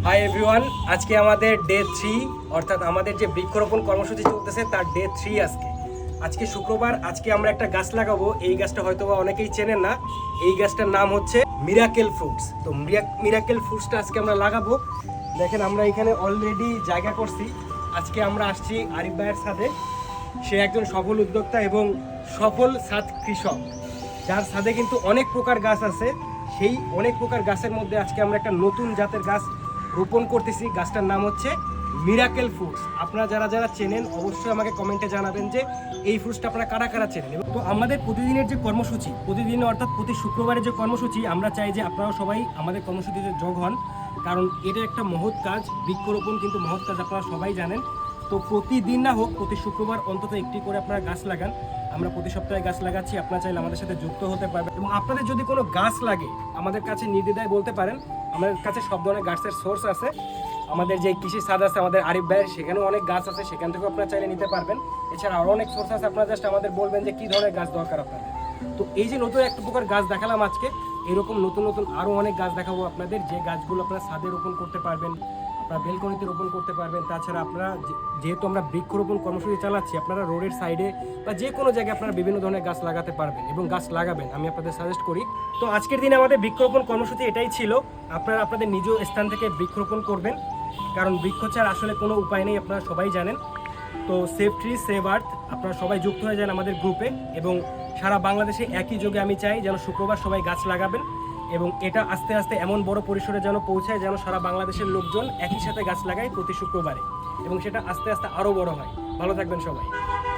Hi everyone, আজকে আমাদের day 3 অর্থাৎ আমাদের যে বৃক্ষরোপণ কর্মসূচি চলতেছে তার ডে 3 আজকে শুক্রবার। আজকে আমরা একটা গাছ লাগাবো। এই গাছটা হয়তো বা অনেকেই চেনেন না। এই গাছটার নাম হচ্ছে মিরাকেল ফ্রুটস। তো মিরাকেল ফ্রুটসটা আজকে আমরা লাগাবো। দেখেন আমরা এখানে অলরেডি জায়গা করছি। আজকে আমরা আসছি আরিফ ভাইয়ের সাথে। সে একজন সফল উদ্যোক্তা এবং সফল ছাদ কৃষক, যার ছাদে কিন্তু অনেক প্রকার গাছ আছে। সেই অনেক প্রকার গাছের মধ্যে আজকে আমরা একটা নতুন জাতের গাছ রোপণ করতেছি। গাছটার নাম হচ্ছে মিরাকেল ফ্রুটস। আপনারা যারা যারা চেনেন অবশ্যই আমাকে কমেন্টে জানাবেন যে এই ফ্রুটসটা আপনারা কারা কারা চেনেন। তো আমাদের প্রতিদিনের যে কর্মসূচি, প্রতিদিন অর্থাৎ প্রতি শুক্রবারের যে কর্মসূচি, আমরা চাই যে আপনারা সবাই আমাদের কর্মসূচিতে যোগ হন, কারণ এটা একটা মহৎ কাজ। বৃক্ষরোপণ কিন্তু মহৎ কাজ, আপনারা সবাই জানেন। তো প্রতিদিন না হোক, প্রতি শুক্রবার অন্তত একটি করে আপনারা গাছ লাগান। আমরা প্রতি সপ্তাহে গাছ লাগাচ্ছি। আপনারা চাইলে আমাদের সাথে যুক্ত হতে পারবেন এবং আপনাদের যদি কোনো গাছ লাগে আমাদের কাছে নির্দ্বিধায় বলতে পারেন। আমাদের কাছে সব ধরনের গাছের সোর্স আছে। আমাদের যে কৃষি ছাদ আছে আমাদের আরিফ ভাইয়ের, সেখানেও অনেক গাছ আছে, সেখান থেকেও আপনারা চাইলে নিতে পারবেন। এছাড়া আরও অনেক সোর্স আছে, আপনারা জাস্ট আমাদের বলবেন যে কী ধরনের গাছ দরকার আপনাদের। তো এই যে নতুন একটা প্রকার গাছ দেখালাম আজকে, এরকম নতুন নতুন আরও অনেক গাছ দেখাবো আপনাদের, যে গাছগুলো আপনারা ছাদে রোপণ করতে পারবেন, আপনারা বেলকনিতে রোপণ করতে পারবেন। তাছাড়া আপনারা যেহেতু আমরা বৃক্ষরোপণ কর্মসূচি চালাচ্ছি, আপনারা রোডের সাইডে বা যে কোনো জায়গায় আপনারা বিভিন্ন ধরনের গাছ লাগাতে পারবেন এবং গাছ লাগাবেন, আমি আপনাদের সাজেস্ট করি। তো আজকের দিনে আমাদের বৃক্ষরোপণ কর্মসূচি এটাই ছিল। আপনারা আপনাদের নিজ স্থান থেকে বৃক্ষরোপণ করবেন, কারণ বৃক্ষ ছাড়া আসলে কোনো উপায় নেই, আপনারা সবাই জানেন। তো সেভ ট্রি সেভ আর্থ, আপনারা সবাই যুক্ত হয়ে যান আমাদের গ্রুপে। এবং সারা বাংলাদেশে একই যোগে আমি চাই যেন শুক্রবার সবাই গাছ লাগাবেন এবং এটা আস্তে আস্তে এমন বড় পরিসরে যেন পৌঁছায়, যেন সারা বাংলাদেশের লোকজন একই সাথে গাছ লাগায় প্রতি শুক্রবারে, এবং সেটা আস্তে আস্তে আরও বড় হয়। ভালো থাকবেন সবাই।